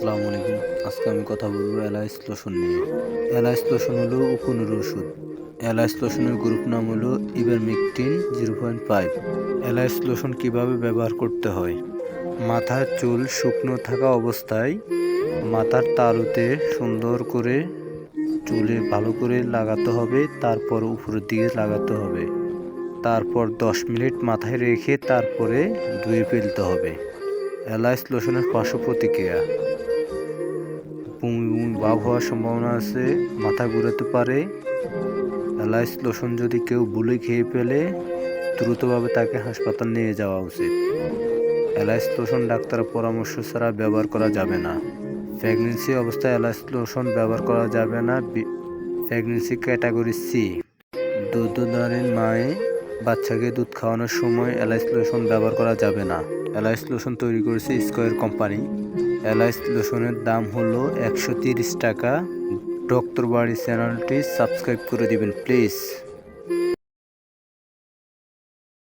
আসসালামু আলাইকুম। আজকে আমি কথা বলবো অ্যালাইস লোশন নিয়ে। অ্যালাইস লোশন হলো উপনুর ওষুধ। অ্যালাইস লোশনের গ্রুপ নাম হলো ইভারমেকটিন 0.5। অ্যালাইস লোশন কিভাবে ব্যবহার করতে হয়? মাথার চুল শুকনো থাকা অবস্থায় মাথার তালুতে সুন্দর করে চুলে ভালো করে লাগাতে হবে, তারপর উপরের দিকে লাগাতে হবে। তারপর 10 মিনিট মাথায় রেখে তারপরে ধুয়ে ফেলতে হবে। অ্যালাইস লোশনের পার্শ্ব প্রতিক্রিয়া: বমি বমি ভাব হওয়ার সম্ভাবনা আছে, মাথা ঘুরাতে পারে। অ্যালাইস লোশন যদি কেউ ভুলে খেয়ে ফেলে দ্রুতভাবে তাকে হাসপাতাল নিয়ে যাওয়া উচিত। অ্যালাইস লোশন ডাক্তারের পরামর্শ ছাড়া ব্যবহার করা যাবে না। প্রেগন্যান্সি অবস্থায় অ্যালাইস লোশন ব্যবহার করা যাবে না। Pregnancy category C. দুগ্ধদারিণী মায়ে বাচ্চাকে দুধ খাওয়ানোর সময় অ্যালাইস লোশন ব্যবহার করা যাবে না। অ্যালাইস লোশন তৈরি করেছে স্কয়ার কোম্পানি। অ্যালাইস লোশনের দাম হলো 130 টাকা। ডক্টর বাড়ি চ্যানেলটি সাবস্ক্রাইব করে দিবেন প্লিজ।